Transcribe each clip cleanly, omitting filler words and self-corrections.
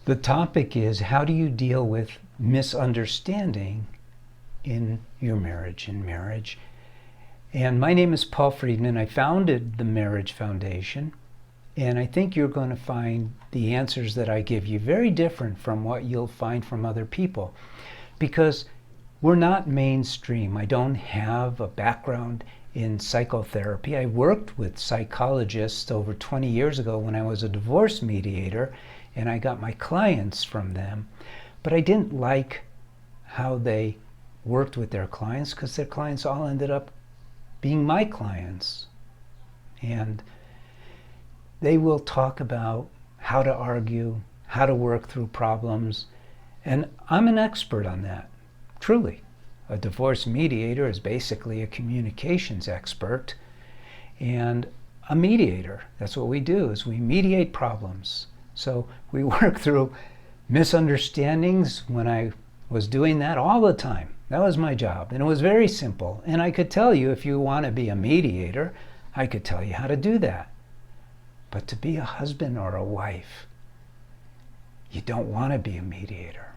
The topic is, how do you deal with misunderstanding in your marriage, And my name is Paul Friedman. I founded the Marriage Foundation, and I think you're going to find the answers that I give you very different from what you'll find from other people, because we're not mainstream. I don't have a background in psychotherapy. I worked with psychologists over 20 years ago when I was a divorce mediator, and I got my clients from them. But I didn't like how they worked with their clients, because their clients all ended up being my clients. And they will talk about how to argue, how to work through problems. And I'm an expert on that, truly. A divorce mediator is basically a communications expert, and a mediator, that's what we do, is we mediate problems. So we work through misunderstandings. When I was doing that all the time, that was my job, and it was very simple. And I could tell you, if you want to be a mediator, I could tell you how to do that. But to be a husband or a wife, you don't want to be a mediator.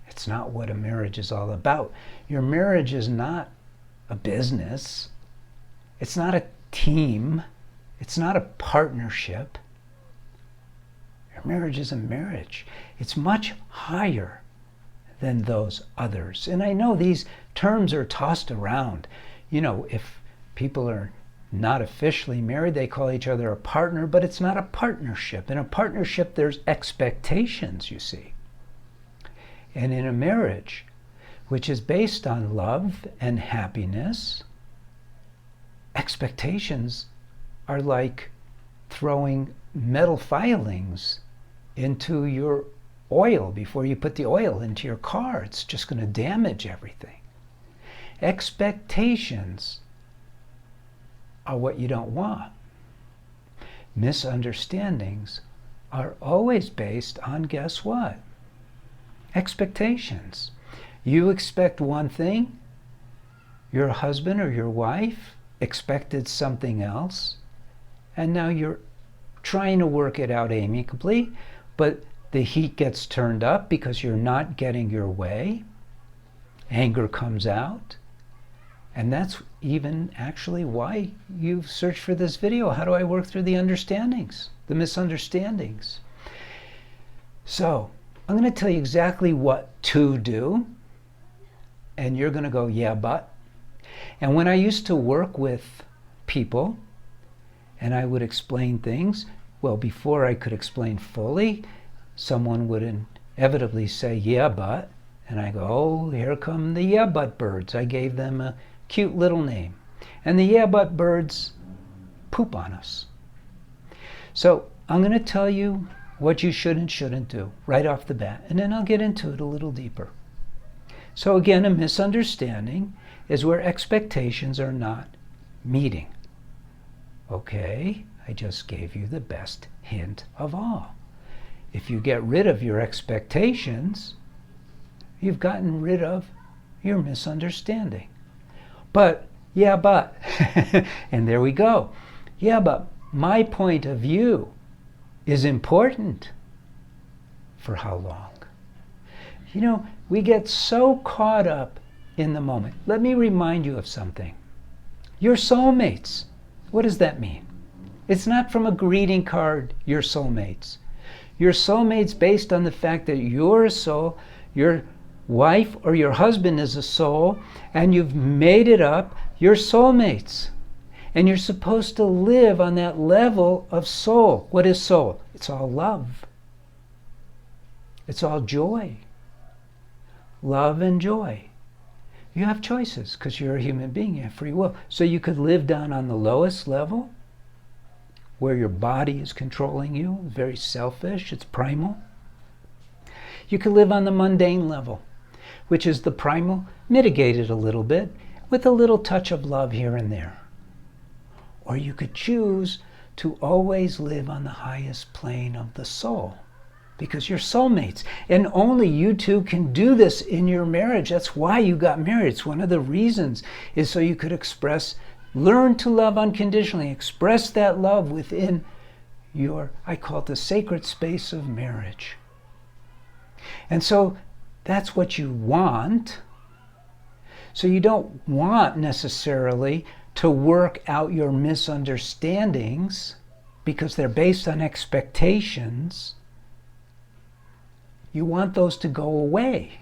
It's not what a marriage is all about. Your marriage is not a business. It's not a team. It's not a partnership. Your marriage is a marriage. It's much higher than those others. And I know these terms are tossed around. You know, if people are not officially married, they call each other a partner, but it's not a partnership. In a partnership, there's expectations, you see. And in a marriage, which is based on love and happiness, expectations are like throwing metal filings into your oil before you put the oil into your car. It's just going to damage everything. Expectations are what you don't want. Misunderstandings are always based on, guess what? Expectations. You expect one thing, your husband or your wife expected something else, and now you're trying to work it out amicably, but the heat gets turned up because you're not getting your way. Anger comes out. And that's even actually why you've searched for this video. How do I work through the understandings, the misunderstandings? So, I'm going to tell you exactly what to do, and you're going to go, yeah, but. And when I used to work with people, and I would explain things, well, before I could explain fully, someone would inevitably say, yeah, but. And I go, oh, here come the yeah, but birds. I gave them a cute little name. And the yeah, but birds poop on us. So I'm going to tell you what you should and shouldn't do right off the bat, and then I'll get into it a little deeper. So again, a misunderstanding is where expectations are not meeting. Okay, I just gave you the best hint of all. If you get rid of your expectations, you've gotten rid of your misunderstanding. But, yeah, but, and there we go. Yeah, but my point of view is important. For how long? You know, we get so caught up in the moment. Let me remind you of something. Your soulmates. What does that mean? It's not from a greeting card, your soulmates. Your soulmates based on the fact that you're a soul, your wife or your husband is a soul, and you've made it up, you're soulmates. And you're supposed to live on that level of soul. What is soul? It's all love. It's all joy. Love and joy. You have choices because you're a human being. You have free will. So you could live down on the lowest level where your body is controlling you. Very selfish. It's primal. You could live on the mundane level, which is the primal, mitigated a little bit with a little touch of love here and there. Or you could choose to always live on the highest plane of the soul, because you're soulmates. And only you two can do this in your marriage. That's why you got married. It's one of the reasons, is so you could learn to love unconditionally, express that love within your, I call it the sacred space of marriage. And so that's what you want. So you don't want necessarily to work out your misunderstandings because they're based on expectations. You want those to go away.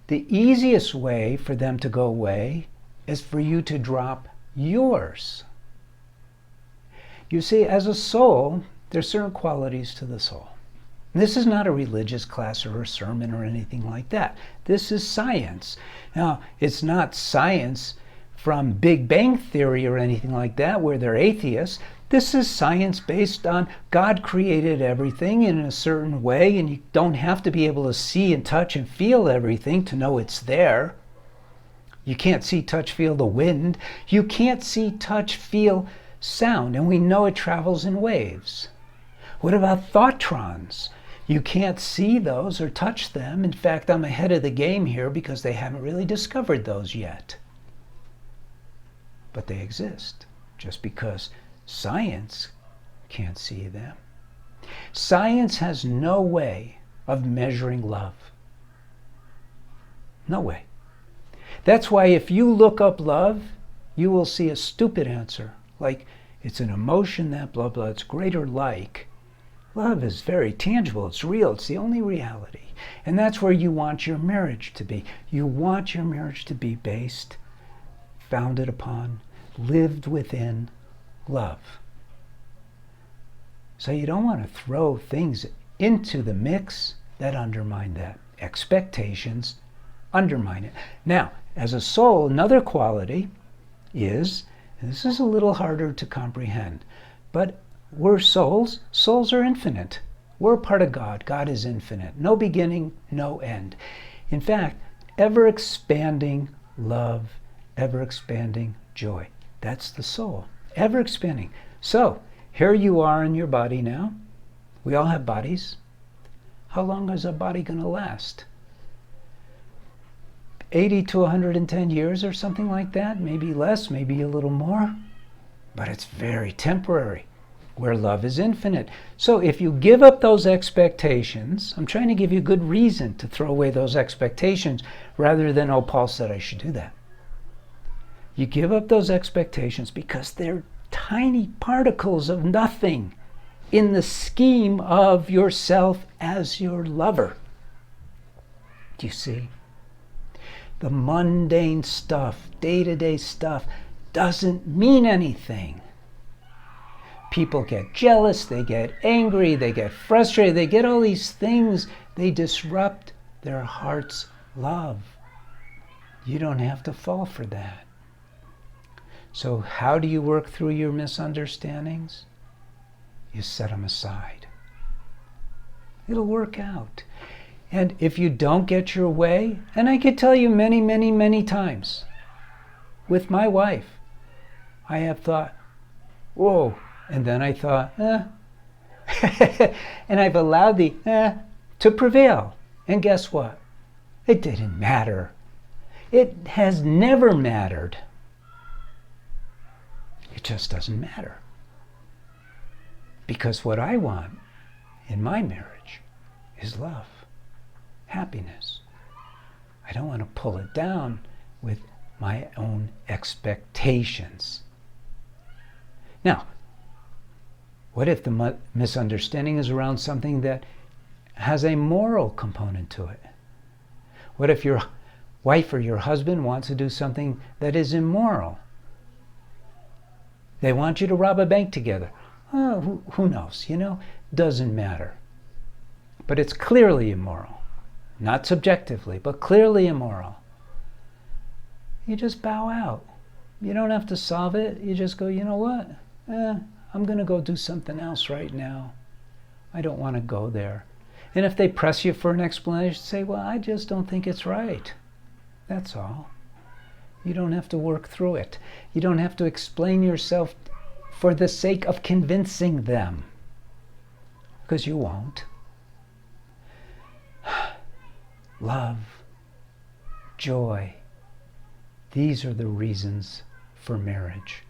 The easiest way for them to go away is for you to drop yours. You see, as a soul, there's certain qualities to the soul. This is not a religious class or a sermon or anything like that. This is science. Now, it's not science from Big Bang Theory or anything like that, where they're atheists. This is science based on God created everything in a certain way, and you don't have to be able to see and touch and feel everything to know it's there. You can't see, touch, feel the wind. You can't see, touch, feel sound, and we know it travels in waves. What about thoughtrons? You can't see those or touch them. In fact, I'm ahead of the game here because they haven't really discovered those yet. But they exist, just because science can't see them. Science has no way of measuring love. No way. That's why if you look up love, you will see a stupid answer, like it's an emotion that blah blah, it's great or like. Love is very tangible, it's real, it's the only reality. And that's where you want your marriage to be. You want your marriage to be based, founded upon, lived within love. So you don't want to throw things into the mix that undermine that. Expectations undermine it. Now, as a soul, another quality is, and this is a little harder to comprehend, but we're souls. Souls are infinite. We're a part of God. God is infinite. No beginning, no end. In fact, ever-expanding love, ever-expanding joy. That's the soul. Ever-expanding. So, here you are in your body now. We all have bodies. How long is a body going to last? 80 to 110 years or something like that? Maybe less, maybe a little more. But it's very temporary, where love is infinite. So if you give up those expectations, I'm trying to give you good reason to throw away those expectations rather than, oh, Paul said I should do that. You give up those expectations because they're tiny particles of nothing in the scheme of yourself as your lover. Do you see? The mundane stuff, day-to-day stuff, doesn't mean anything. People get jealous, they get angry, they get frustrated, they get all these things. They disrupt their heart's love. You don't have to fall for that. So how do you work through your misunderstandings? You set them aside. It'll work out. And if you don't get your way, and I could tell you many, many, many times, with my wife, I have thought, whoa, and then I thought, and I've allowed the to prevail. And guess what? It didn't matter. It has never mattered. It just doesn't matter. Because what I want in my marriage is love, happiness. I don't want to pull it down with my own expectations. Now, what if the misunderstanding is around something that has a moral component to it? What if your wife or your husband wants to do something that is immoral? They want you to rob a bank together. Oh, who knows, doesn't matter. But it's clearly immoral. Not subjectively, but clearly immoral. You just bow out. You don't have to solve it. You just go, you know what? I'm going to go do something else right now. I don't want to go there. And if they press you for an explanation, say, well, I just don't think it's right. That's all. You don't have to work through it. You don't have to explain yourself for the sake of convincing them. Because you won't. Love, joy, these are the reasons for marriage,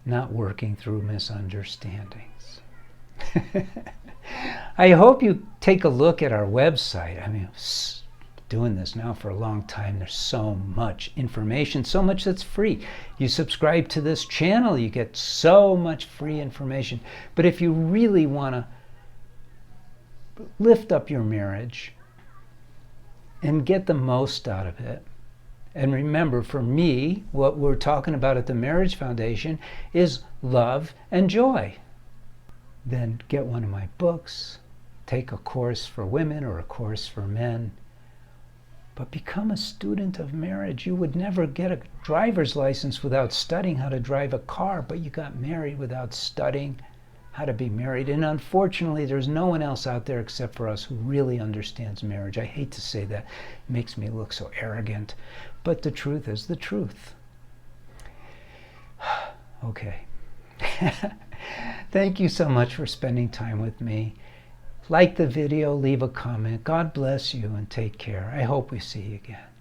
not working through misunderstandings. I hope you take a look at our website. I mean, doing this now for a long time. There's so much information, so much that's free. You subscribe to this channel, you get so much free information. But if you really want to lift up your marriage and get the most out of it, and remember, for me, what we're talking about at the Marriage Foundation is love and joy, then get one of my books, take a course for women or a course for men. But become a student of marriage. You would never get a driver's license without studying how to drive a car, but you got married without studying how to be married. And unfortunately, there's no one else out there except for us who really understands marriage. I hate to say that. It makes me look so arrogant. But the truth is the truth. Okay. Thank you so much for spending time with me. Like the video, leave a comment. God bless you and take care. I hope we see you again.